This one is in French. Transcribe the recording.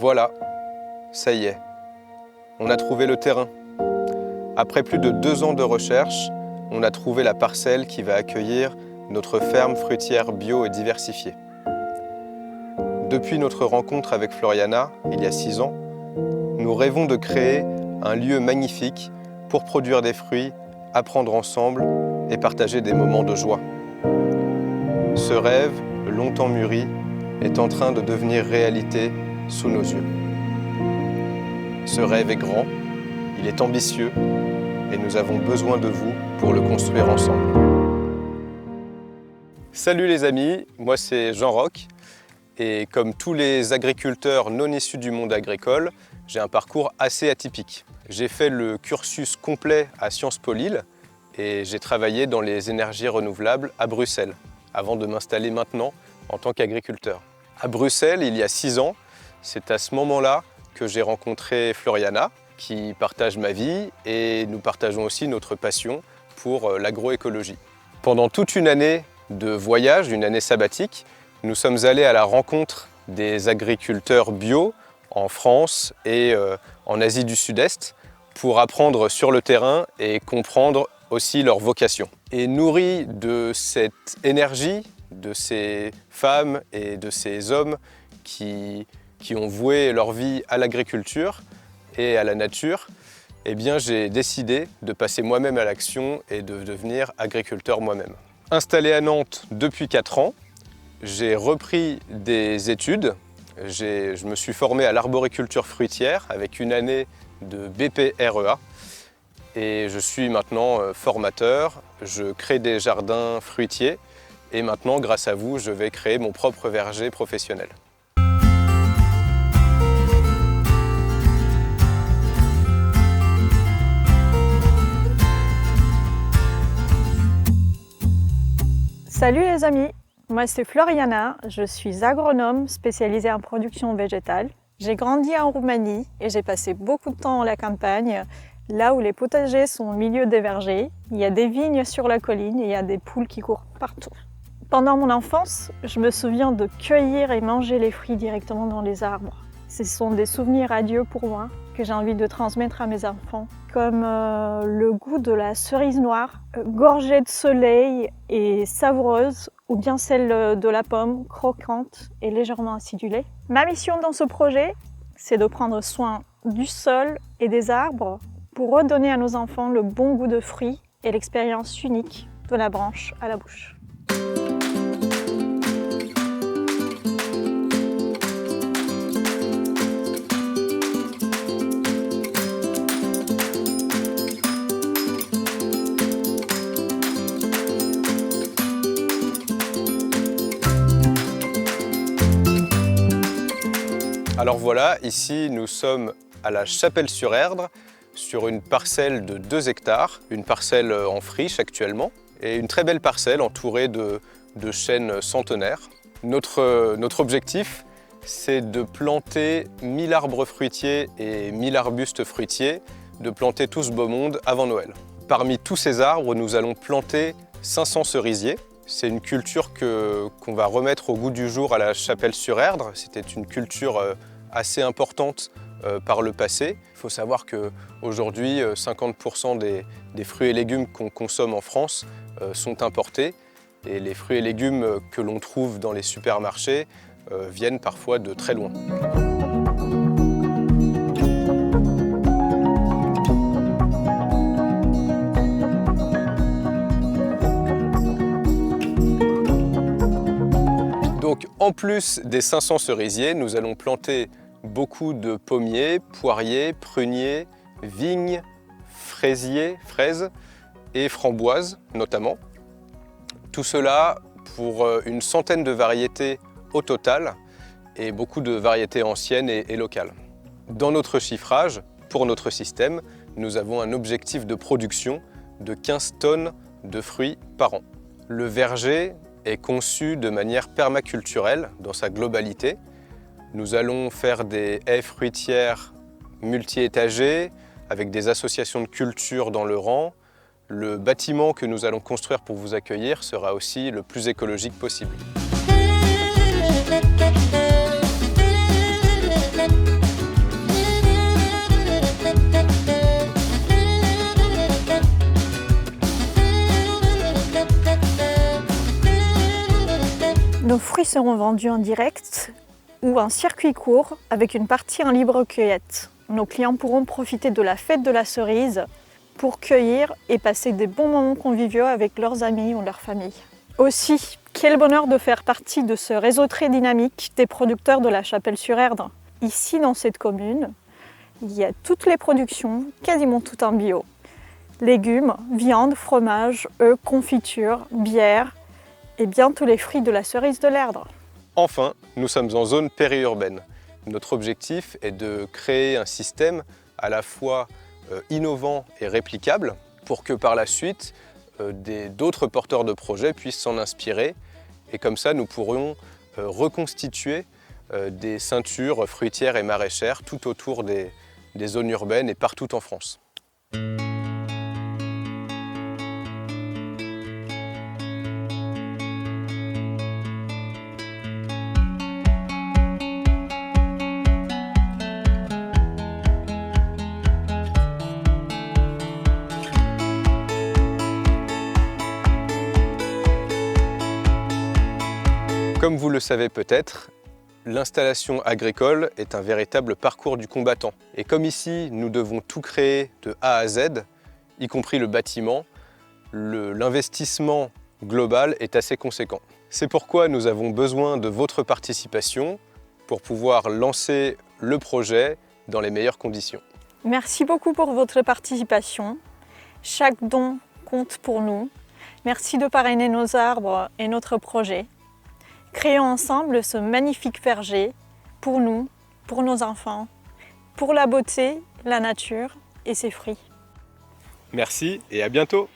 Voilà, ça y est, on a trouvé le terrain. Après plus de 2 ans de recherche, on a trouvé la parcelle qui va accueillir notre ferme fruitière bio et diversifiée. Depuis notre rencontre avec Floriana, il y a 6 ans, nous rêvons de créer un lieu magnifique pour produire des fruits, apprendre ensemble et partager des moments de joie. Ce rêve, longtemps mûri, est en train de devenir réalité sous nos yeux. Ce rêve est grand, il est ambitieux et nous avons besoin de vous pour le construire ensemble. Salut les amis, moi c'est Jean Roch et comme tous les agriculteurs non issus du monde agricole, j'ai un parcours assez atypique. J'ai fait le cursus complet à Sciences Po Lille et j'ai travaillé dans les énergies renouvelables à Bruxelles avant de m'installer maintenant en tant qu'agriculteur. À Bruxelles, il y a 6 ans, c'est à ce moment-là que j'ai rencontré Floriana, qui partage ma vie et nous partageons aussi notre passion pour l'agroécologie. Pendant toute une année de voyage, une année sabbatique, nous sommes allés à la rencontre des agriculteurs bio en France et en Asie du Sud-Est pour apprendre sur le terrain et comprendre aussi leur vocation. Et nourri de cette énergie, de ces femmes et de ces hommes qui ont voué leur vie à l'agriculture et à la nature, eh bien j'ai décidé de passer moi-même à l'action et de devenir agriculteur moi-même. Installé à Nantes depuis 4 ans, j'ai repris des études. Je me suis formé à l'arboriculture fruitière avec une année de BPREA et je suis maintenant formateur. Je crée des jardins fruitiers et maintenant, grâce à vous, je vais créer mon propre verger professionnel. Salut les amis, moi c'est Floriana, je suis agronome spécialisée en production végétale. J'ai grandi en Roumanie et j'ai passé beaucoup de temps à la campagne, là où les potagers sont au milieu des vergers. Il y a des vignes sur la colline et il y a des poules qui courent partout. Pendant mon enfance, je me souviens de cueillir et manger les fruits directement dans les arbres. Ce sont des souvenirs radieux pour moi que j'ai envie de transmettre à mes enfants, comme le goût de la cerise noire, gorgée de soleil et savoureuse, ou bien celle de la pomme, croquante et légèrement acidulée. Ma mission dans ce projet, c'est de prendre soin du sol et des arbres pour redonner à nos enfants le bon goût de fruits et l'expérience unique de la branche à la bouche. Alors voilà, ici nous sommes à la Chapelle-sur-Erdre, sur une parcelle de 2 hectares, une parcelle en friche actuellement, et une très belle parcelle entourée de chênes centenaires. Notre objectif, c'est de planter 1000 arbres fruitiers et 1000 arbustes fruitiers, de planter tout ce beau monde avant Noël. Parmi tous ces arbres, nous allons planter 500 cerisiers. C'est une culture qu'on va remettre au goût du jour à la Chapelle-sur-Erdre. C'était une culture assez importante par le passé. Il faut savoir qu'aujourd'hui, 50% des fruits et légumes qu'on consomme en France sont importés. Et les fruits et légumes que l'on trouve dans les supermarchés viennent parfois de très loin. Donc, en plus des 500 cerisiers, nous allons planter beaucoup de pommiers, poiriers, pruniers, vignes, fraisiers, fraises et framboises notamment. Tout cela pour une centaine de variétés au total et beaucoup de variétés anciennes et locales. Dans notre chiffrage, pour notre système, nous avons un objectif de production de 15 tonnes de fruits par an. Le verger est conçu de manière permaculturelle dans sa globalité. Nous allons faire des haies fruitières multi-étagées avec des associations de cultures dans le rang. Le bâtiment que nous allons construire pour vous accueillir sera aussi le plus écologique possible. Nos fruits seront vendus en direct ou en circuit court avec une partie en libre cueillette. Nos clients pourront profiter de la fête de la cerise pour cueillir et passer des bons moments conviviaux avec leurs amis ou leur famille. Aussi, quel bonheur de faire partie de ce réseau très dynamique des producteurs de la Chapelle-sur-Erdre. Ici, dans cette commune, il y a toutes les productions, quasiment toutes en bio. Légumes, viande, fromage, œufs, confitures, bière et bien tous les fruits de la cerise de l'Erdre. Enfin, nous sommes en zone périurbaine. Notre objectif est de créer un système à la fois innovant et réplicable pour que par la suite, d'autres porteurs de projets puissent s'en inspirer. Et comme ça, nous pourrions reconstituer des ceintures fruitières et maraîchères tout autour des zones urbaines et partout en France. Comme vous le savez peut-être, l'installation agricole est un véritable parcours du combattant. Et comme ici, nous devons tout créer de A à Z, y compris le bâtiment, l'investissement global est assez conséquent. C'est pourquoi nous avons besoin de votre participation pour pouvoir lancer le projet dans les meilleures conditions. Merci beaucoup pour votre participation. Chaque don compte pour nous. Merci de parrainer nos arbres et notre projet. Créons ensemble ce magnifique verger pour nous, pour nos enfants, pour la beauté, la nature et ses fruits. Merci et à bientôt!